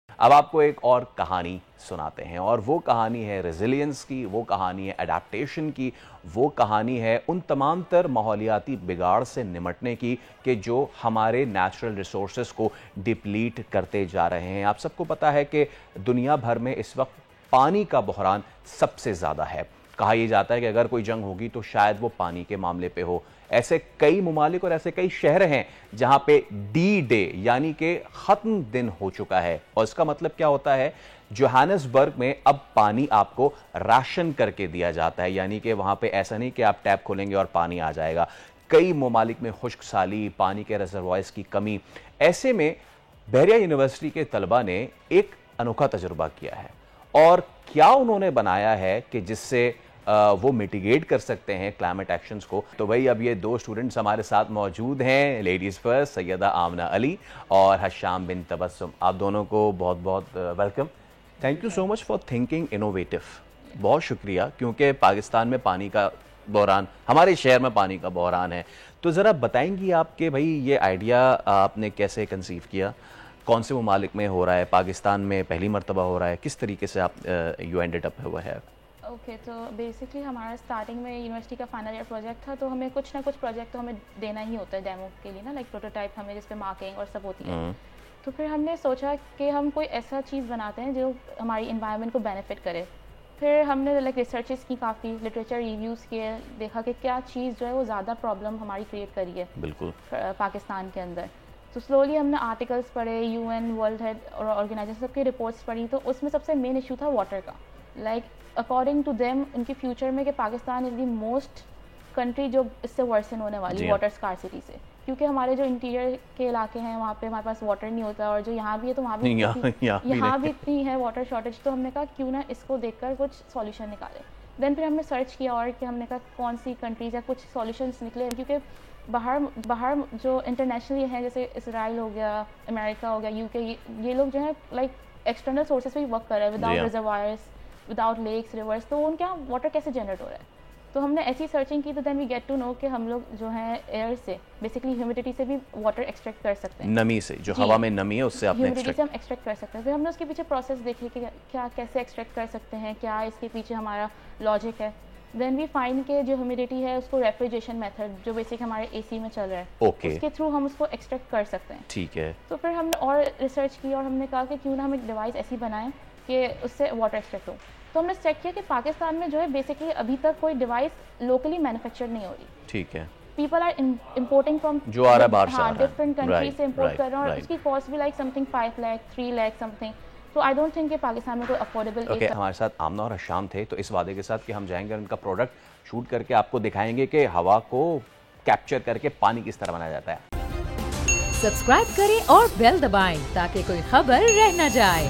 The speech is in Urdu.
اب آپ کو ایک اور کہانی سناتے ہیں، اور وہ کہانی ہے ریزیلینس کی، وہ کہانی ہے اڈیپٹیشن کی، وہ کہانی ہے ان تمام تر ماحولیاتی بگاڑ سے نمٹنے کی کہ جو ہمارے نیچرل ریسورسز کو ڈپلیٹ کرتے جا رہے ہیں۔ آپ سب کو پتہ ہے کہ دنیا بھر میں اس وقت پانی کا بحران سب سے زیادہ ہے۔ کہا یہ جاتا ہے کہ اگر کوئی جنگ ہوگی تو شاید وہ پانی کے معاملے پہ ہو۔ ایسے کئی ممالک اور ایسے کئی شہر ہیں جہاں پہ ڈی ڈے یعنی کہ ختم دن ہو چکا ہے، اور اس کا مطلب کیا ہوتا ہے؟ جوہانسبرگ میں اب پانی آپ کو راشن کر کے دیا جاتا ہے، یعنی کہ وہاں پہ ایسا نہیں کہ آپ ٹیپ کھولیں گے اور پانی آ جائے گا۔ کئی ممالک میں خشک سالی، پانی کے ریزروائرز کی کمی۔ ایسے میں بحریہ یونیورسٹی کے طلبہ نے ایک انوکھا تجربہ کیا ہے، اور کیا انہوں نے بنایا ہے کہ جس سے وہ میٹیگیٹ کر سکتے ہیں کلائمیٹ ایکشنز کو۔ تو بھئی اب یہ دو سٹوڈنٹس ہمارے ساتھ موجود ہیں، لیڈیز فرسٹ سیدہ آمنہ علی اور حشام بن تبسم۔ آپ دونوں کو بہت بہت welcome. Thank you so much for thinking innovative. بہت شکریہ، کیونکہ پاکستان میں پانی کا بحران، ہمارے شہر میں پانی کا بحران ہے۔ تو ذرا بتائیں گی آپ کہ بھئی یہ آئیڈیا آپ نے کیسے کنسیو کیا؟ کون سے ممالک میں ہو رہا ہے؟ پاکستان میں پہلی مرتبہ ہو رہا ہے؟ کس طریقے سے آپ یو اینڈڈ اپ ہوا ہے؟ اوکے، تو بیسکلی ہمارا اسٹارٹنگ میں یونیورسٹی کا فائنل ایئر پروجیکٹ تھا، تو ہمیں کچھ نہ کچھ پروجیکٹ تو ہمیں دینا ہی ہوتا ہے ڈیمو کے لیے نا، لائک پروٹوٹائپ ہمیں جس پہ مارکنگ اور سب ہوتی ہے۔ تو پھر ہم نے سوچا کہ ہم کوئی ایسا چیز بناتے ہیں جو ہماری انوائرمنٹ کو بینیفٹ کرے۔ پھر ہم نے لائک ریسرچز کی، کافی لٹریچر ریویوز کیے، دیکھا کہ کیا چیز جو ہے وہ زیادہ پرابلم ہماری کریٹ کری ہے بالکل پاکستان کے اندر۔ تو سلولی ہم نے آرٹیکلس پڑھے، یو این، ورلڈ ہیلتھ اور آرگنائزیشن سب کی رپورٹس پڑھی، تو اس میں سب سے مین ایشو تھا واٹر کا۔ لائک اکارڈنگ ٹو دیم ان کی فیوچر میں کہ Pakistan is the most country جو اس سے ورسن ہونے والی واٹر اسکارسٹی سے، کیونکہ ہمارے جو انٹیریئر کے علاقے ہیں وہاں پہ ہمارے پاس واٹر نہیں ہوتا، اور جو یہاں بھی ہے تو وہاں بھی یہاں بھی اتنی ہے واٹر شارٹیج۔ تو ہم نے کہا کیوں نہ اس کو دیکھ کر کچھ سولیوشن نکالے۔ دین پھر ہم نے سرچ کیا اور کہ ہم نے کہا کون سی کنٹریز یا کچھ سولیوشنس نکلے، کیونکہ باہر جو انٹرنیشنلی ہیں جیسے اسرائیل ہو گیا، امریکہ ہو گیا، یو کے، یہ لوگ جو ہے لائک ایکسٹرنل سورسز پہ ورک کر رہے ہیں without reservoirs, without lakes, rivers, تو ان کے یہاں واٹر کیسے جنریٹ ہو رہا ہے۔ تو ہم نے ایسی سرچنگ کی، تو دین وی گیٹ ٹو نو کہ ہم لوگ جو ہیں ایئر سے بیسکلی ہیومیڈیٹی سے بھی واٹر ایکسٹریکٹ کر سکتے ہیں، نمی سے، جو ہوا میں نمی ہے اس سے آپ نے ہیومیڈیٹی سے ہم ایکسٹریکٹ کر سکتے ہیں۔ پھر ہم نے اس کے پیچھے پروسیس دیکھی کہ کیا کیسے ایکسٹریکٹ کر سکتے ہیں، کیا اس کے پیچھے ہمارا لاجک ہے۔ دین وی فائنڈ کہ جو ہیومیڈیٹی ہے اس کو ریفریجریشن میتھڈ جو بیسک ہمارے اے سی میں چل رہا ہے اس کے تھرو ہم اس کو ایکسٹریکٹ کر سکتے ہیں۔ ٹھیک ہے۔ تو پھر ہم نے اور ریسرچ کی اور ہم نے کہا کہ کیوں نہ ہم ایک ڈیوائس ایسی بنائیں کہ اس سے واٹر ایکسٹریکٹ ہو۔ تو ہم نے چیک کیا کہ پاکستان میں جو ہے بیسکلی ابھی تک کوئی ڈیوائس لوکلی مینوفیکچر نہیں ہو رہی۔ ٹھیک ہے۔ پیپل آر امپورٹنگ فرام جو آ رہا باہر سے، ڈفرنٹ کنٹریز سے امپورٹ کر رہے ہیں، اور اس کی کاسٹ بھی like some thing 5 lakh 3 lakh some thing. تو آئی ڈونٹ تھنک کہ پاکستان میں کوئی افورڈیبل۔ اوکے، ہمارے ساتھ آمنہ اور حشام تھے، تو اس وعدے کے ساتھ کہ ہم جائیں گے اور ان کا پروڈکٹ شوٹ کر کے آپ کو دکھائیں گے کہ ہوا کو کیپچر کر کے پانی کس طرح بنایا جاتا ہے۔ سبسکرائب کریں اور بیل دبائیں تاکہ کوئی خبر رہ نہ جائے۔